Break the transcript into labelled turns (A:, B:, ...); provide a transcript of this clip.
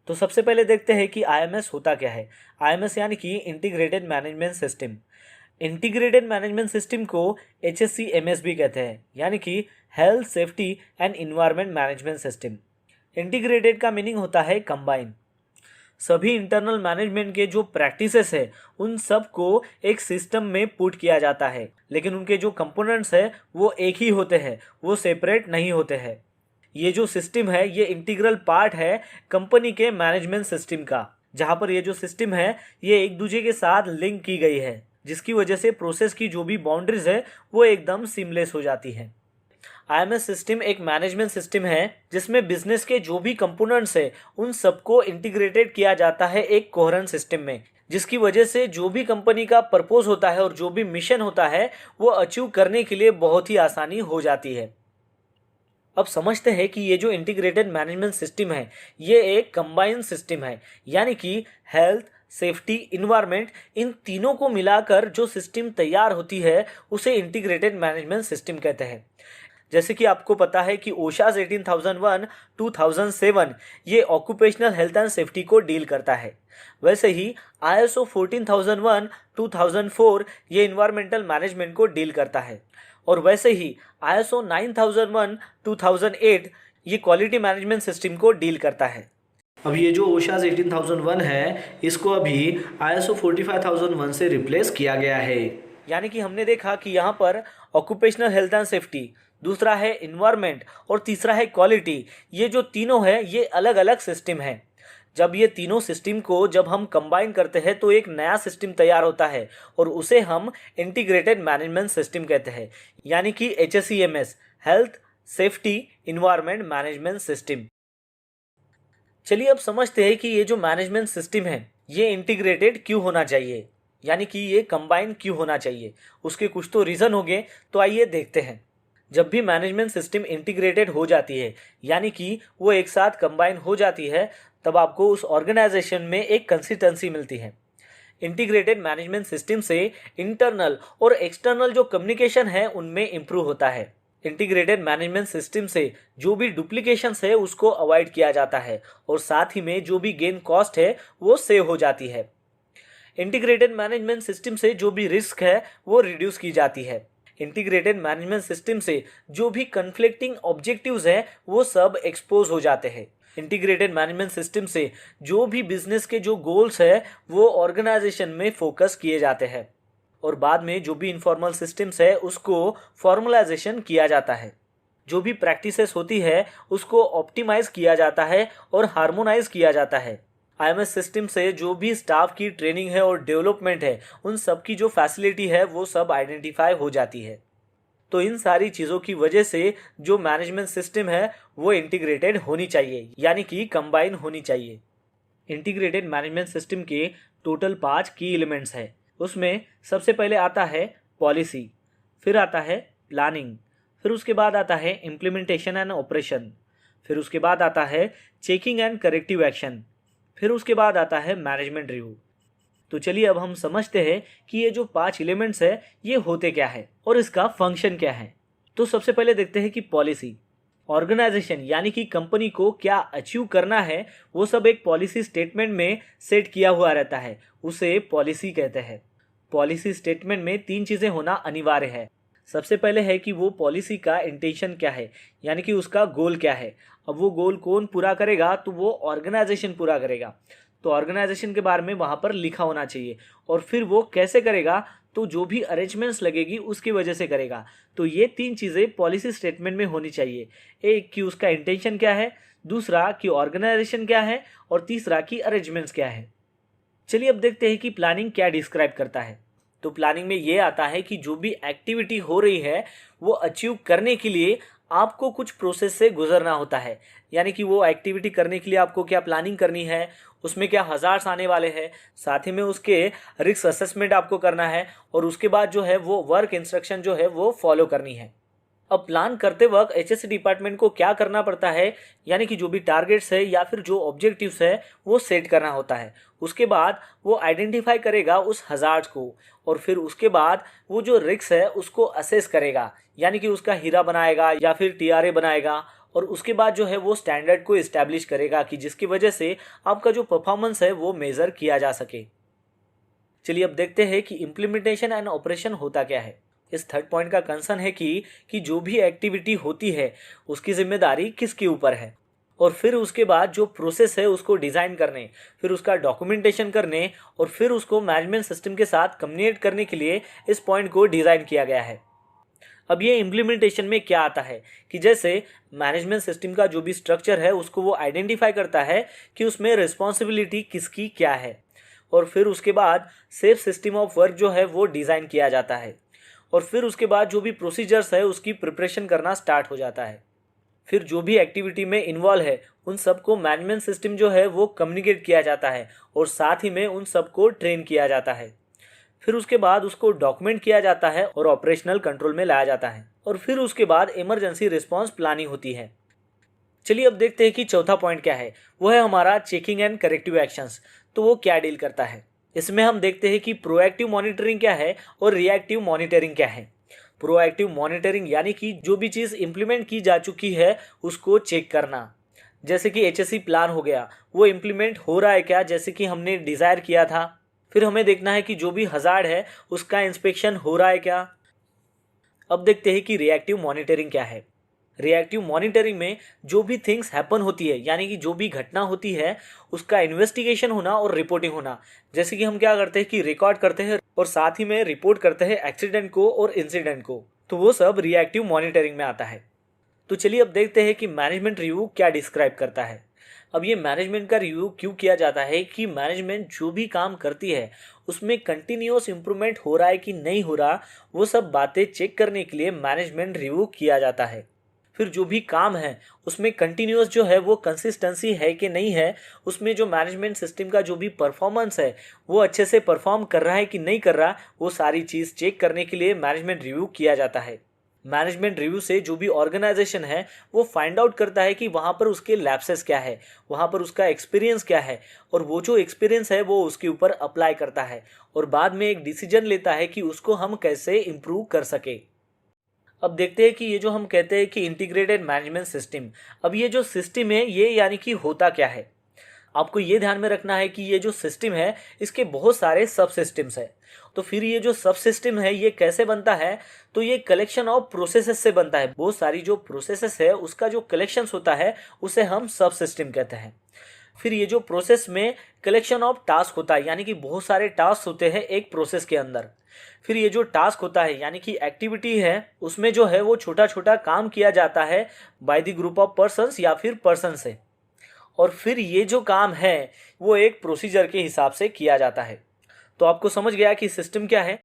A: तो सबसे पहले देखते हैं कि आईएमएस होता क्या है। आईएमएस यानी कि integrated management system. Integrated management system को HSCMS भी कहते हैं, यानी कि health safety and environment management system. Integrated का मीनिंग होता है कंबाइन। सभी इंटरनल मैनेजमेंट के जो प्रैक्टिसेस है उन सब को एक सिस्टम में पुट किया जाता है, लेकिन उनके जो कंपोनेंट्स है वो एक ही होते हैं, वो सेपरेट नहीं होते हैं। ये जो सिस्टम है ये इंटीग्रल पार्ट है कंपनी के मैनेजमेंट सिस्टम का, जहाँ पर ये जो सिस्टम है ये एक दूसरे के साथ लिंक की गई है, जिसकी वजह से प्रोसेस की जो भी बाउंड्रीज है वो एकदम सीमलेस हो जाती है। आईएमएस सिस्टम एक मैनेजमेंट सिस्टम है जिसमें बिजनेस के जो भी कंपोनेंट्स है उन सबको इंटीग्रेटेड किया जाता है एक कोहेरेंट सिस्टम में, जिसकी वजह से जो भी कंपनी का पर्पस होता है और जो भी मिशन होता है वो अचीव करने के लिए बहुत ही आसानी हो जाती है। अब समझते हैं कि ये जो इंटीग्रेटेड मैनेजमेंट सिस्टम है ये एक कंबाइंड सिस्टम है, यानी कि हेल्थ सेफ्टी इन्वायरमेंट इन तीनों को मिलाकर जो सिस्टम तैयार होती है उसे इंटीग्रेटेड मैनेजमेंट सिस्टम कहते हैं। जैसे कि आपको पता है कि ओशास 18,001 2007 ये ऑक्यूपेशनल हेल्थ एंड सेफ्टी को डील करता है, वैसे ही ISO 14,001 2004 ये इन्वायरमेंटल मैनेजमेंट को डील करता है, और वैसे ही ISO 9001 2008 ये क्वालिटी मैनेजमेंट सिस्टम को डील करता है। अब ये जो ओशास 18,001 है इसको अभी ISO 45,001 से रिप्लेस किया गया है। यानी कि हमने देखा कि यहाँ पर ऑक्यूपेशनल हेल्थ एंड सेफ्टी, दूसरा है इन्वायरमेंट और तीसरा है क्वालिटी, ये जो तीनों है ये अलग अलग सिस्टम है। जब ये तीनों सिस्टम को जब हम कंबाइन करते हैं तो एक नया सिस्टम तैयार होता है और उसे हम इंटीग्रेटेड मैनेजमेंट सिस्टम कहते हैं, यानी कि HSCMS health safety environment management system. चलिए अब समझते हैं कि ये जो मैनेजमेंट सिस्टम है ये इंटीग्रेटेड क्यों होना चाहिए, यानी कि ये कंबाइन क्यों होना चाहिए। उसके कुछ तो रीज़न होंगे, तो आइए देखते हैं। जब भी मैनेजमेंट सिस्टम इंटीग्रेटेड हो जाती है, यानी कि वो एक साथ कंबाइन हो जाती है, तब आपको उस ऑर्गेनाइजेशन में एक कंसिस्टेंसी मिलती है। इंटीग्रेटेड मैनेजमेंट सिस्टम से इंटरनल और एक्सटर्नल जो कम्युनिकेशन है उनमें इम्प्रूव होता है। इंटीग्रेटेड मैनेजमेंट सिस्टम से जो भी डुप्लीकेशंस है उसको अवॉइड किया जाता है और साथ ही में जो भी गेन कॉस्ट है वो सेव हो जाती है। इंटीग्रेटेड मैनेजमेंट सिस्टम से जो भी रिस्क है वो रिड्यूस की जाती है। इंटीग्रेटेड मैनेजमेंट सिस्टम से जो भी कन्फ्लिक्टिंग ऑब्जेक्टिव्स हैं वो सब एक्सपोज हो जाते हैं। इंटीग्रेटेड मैनेजमेंट सिस्टम से जो भी बिजनेस के जो गोल्स है वो ऑर्गेनाइजेशन में फोकस किए जाते हैं और बाद में जो भी इनफॉर्मल सिस्टम्स है उसको फॉर्मलाइजेशन किया जाता है। जो भी प्रैक्टिसेस होती है उसको ऑप्टिमाइज किया जाता है और हार्मोनाइज किया जाता है। आईएमएस सिस्टम से जो भी स्टाफ की ट्रेनिंग है और डेवलपमेंट है उन सब की जो फैसिलिटी है वो सब आइडेंटिफाई हो जाती है। तो इन सारी चीज़ों की वजह से जो मैनेजमेंट सिस्टम है वो इंटीग्रेटेड होनी चाहिए, यानी कि कंबाइन होनी चाहिए। इंटीग्रेटेड मैनेजमेंट सिस्टम के टोटल 5 की एलिमेंट्स है। उसमें सबसे पहले आता है पॉलिसी, फिर आता है प्लानिंग, फिर उसके बाद आता है इम्प्लीमेंटेशन एंड ऑपरेशन, फिर उसके बाद आता है चेकिंग एंड करेक्टिव एक्शन, फिर उसके बाद आता है मैनेजमेंट रिव्यू। तो चलिए अब हम समझते हैं कि ये जो 5 एलिमेंट्स है ये होते क्या है और इसका फंक्शन क्या है। तो सबसे पहले देखते हैं कि पॉलिसी। ऑर्गेनाइजेशन यानी कि कंपनी को क्या अचीव करना है वो सब एक पॉलिसी स्टेटमेंट में सेट किया हुआ रहता है, उसे पॉलिसी कहते हैं। पॉलिसी स्टेटमेंट में 3 चीज़ें होना अनिवार्य है। सबसे पहले है कि वो पॉलिसी का इंटेंशन क्या है, यानी कि उसका गोल क्या है। अब वो गोल कौन पूरा करेगा, तो वो ऑर्गेनाइजेशन पूरा करेगा। तो ऑर्गेनाइजेशन के बारे में वहाँ पर लिखा होना चाहिए, और फिर वो कैसे करेगा, तो जो भी अरेंजमेंट्स लगेगी उसकी वजह से करेगा। तो ये 3 चीज़ें पॉलिसी स्टेटमेंट में होनी चाहिए। एक कि उसका इंटेंशन क्या है, दूसरा कि ऑर्गेनाइजेशन क्या है, और तीसरा कि अरेंजमेंट्स क्या है। चलिए अब देखते हैं कि प्लानिंग क्या डिस्क्राइब करता है। तो प्लानिंग में ये आता है कि जो भी एक्टिविटी हो रही है वो अचीव करने के लिए आपको कुछ प्रोसेस से गुजरना होता है। यानी कि वो एक्टिविटी करने के लिए आपको क्या प्लानिंग करनी है, उसमें क्या हज़ार्ड्स आने वाले हैं, साथ ही में उसके रिस्क असेसमेंट आपको करना है, और उसके बाद जो है वो वर्क इंस्ट्रक्शन जो है वो फॉलो करनी है। अब प्लान करते वक्त HSC डिपार्टमेंट को क्या करना पड़ता है, यानी कि जो भी टारगेट्स है या फिर जो ऑब्जेक्टिव्स है वो सेट करना होता है। उसके बाद वो आइडेंटिफाई करेगा उस हज़ार्ड्स को, और फिर उसके बाद वो जो रिस्क है उसको असेस करेगा, यानी कि उसका हीरा बनाएगा या फिर TRA बनाएगा, और उसके बाद जो है वो स्टैंडर्ड को इस्टेब्लिश करेगा कि जिसकी वजह से आपका जो परफॉर्मेंस है वो मेज़र किया जा सके। चलिए अब देखते हैं कि इम्प्लीमेंटेशन एंड ऑपरेशन होता क्या है। इस थर्ड पॉइंट का कंसर्न है कि जो भी एक्टिविटी होती है उसकी जिम्मेदारी किसके ऊपर है, और फिर उसके बाद जो प्रोसेस है उसको डिज़ाइन करने, फिर उसका डॉक्यूमेंटेशन करने और फिर उसको मैनेजमेंट सिस्टम के साथ कम्युनिकेट करने के लिए इस पॉइंट को डिज़ाइन किया गया है। अब ये इम्प्लीमेंटेशन में क्या आता है कि जैसे मैनेजमेंट सिस्टम का जो भी स्ट्रक्चर है उसको वो आइडेंटिफाई करता है कि उसमें रिस्पॉन्सिबिलिटी किसकी क्या है, और फिर उसके बाद सेफ सिस्टम ऑफ वर्क जो है वो डिज़ाइन किया जाता है, और फिर उसके बाद जो भी प्रोसीजर्स है उसकी प्रिपरेशन करना स्टार्ट हो जाता है। फिर जो भी एक्टिविटी में इन्वॉल्व है उन सबको मैनेजमेंट सिस्टम जो है वो कम्युनिकेट किया जाता है और साथ ही में उन सबको ट्रेन किया जाता है। फिर उसके बाद उसको डॉक्यूमेंट किया जाता है और ऑपरेशनल कंट्रोल में लाया जाता है, और फिर उसके बाद इमरजेंसी रिस्पांस प्लानिंग होती है। चलिए अब देखते हैं कि चौथा पॉइंट क्या है। वो है हमारा चेकिंग एंड करेक्टिव एक्शंस। तो वो क्या डील करता है, इसमें हम देखते हैं कि प्रोएक्टिव मॉनिटरिंग क्या है और रिएक्टिव मॉनिटरिंग क्या है। प्रोएक्टिव मॉनिटरिंग यानी कि जो भी चीज़ इंप्लीमेंट की जा चुकी है उसको चेक करना, जैसे कि एचएससी प्लान हो गया, वो इम्प्लीमेंट हो रहा है क्या जैसे कि हमने डिज़ायर किया था। फिर हमें देखना है कि जो भी हज़ार्ड है उसका इंस्पेक्शन हो रहा है क्या। अब देखते हैं कि रिएक्टिव मॉनिटरिंग क्या है। रिएक्टिव मॉनिटरिंग में जो भी थिंग्स हैपन होती है यानी कि जो भी घटना होती है उसका इन्वेस्टिगेशन होना और रिपोर्टिंग होना। जैसे कि हम क्या करते हैं कि रिकॉर्ड करते हैं और साथ ही में रिपोर्ट करते हैं एक्सीडेंट को और इंसिडेंट को, तो वो सब रिएक्टिव मॉनिटरिंग में आता है। तो चलिए अब देखते हैं कि मैनेजमेंट रिव्यू क्या डिस्क्राइब करता है। अब ये मैनेजमेंट का रिव्यू क्यों किया जाता है कि मैनेजमेंट जो भी काम करती है उसमें कंटिन्यूअस इंप्रूवमेंट हो रहा है कि नहीं हो रहा, वो सब बातें चेक करने के लिए मैनेजमेंट रिव्यू किया जाता है। फिर जो भी काम है उसमें कंटिन्यूअस जो है वो कंसिस्टेंसी है कि नहीं है, उसमें जो मैनेजमेंट सिस्टम का जो भी परफॉर्मेंस है वो अच्छे से परफॉर्म कर रहा है कि नहीं कर रहा, वो सारी चीज़ चेक करने के लिए मैनेजमेंट रिव्यू किया जाता है। मैनेजमेंट रिव्यू से जो भी ऑर्गेनाइजेशन है वो फाइंड आउट करता है कि वहाँ पर उसके लैप्सेस क्या है, वहाँ पर उसका एक्सपीरियंस क्या है, और वो जो एक्सपीरियंस है वो उसके ऊपर अप्लाई करता है और बाद में एक डिसीजन लेता है कि उसको हम कैसे इम्प्रूव कर सके। अब देखते हैं कि ये जो हम कहते हैं कि इंटीग्रेटेड मैनेजमेंट सिस्टम, अब ये जो सिस्टम है ये यानी कि होता क्या है। आपको ये ध्यान में रखना है कि ये जो सिस्टम है इसके बहुत सारे सब सिस्टम्स है। तो फिर ये जो सब सिस्टम है ये कैसे बनता है, तो ये कलेक्शन ऑफ प्रोसेसेस से बनता है। बहुत सारी जो प्रोसेसेस है उसका जो कलेक्शंस होता है उसे हम सब सिस्टम कहते हैं। फिर ये जो प्रोसेस में कलेक्शन ऑफ टास्क होता है यानी कि बहुत सारे टास्क होते हैं एक प्रोसेस के अंदर। फिर ये जो टास्क होता है यानी कि एक्टिविटी है उसमें जो है वो छोटा छोटा काम किया जाता है by the group of persons या फिर पर्सन से, और फिर ये जो काम है वो एक प्रोसीजर के हिसाब से किया जाता है। तो आपको समझ गया कि सिस्टम क्या है।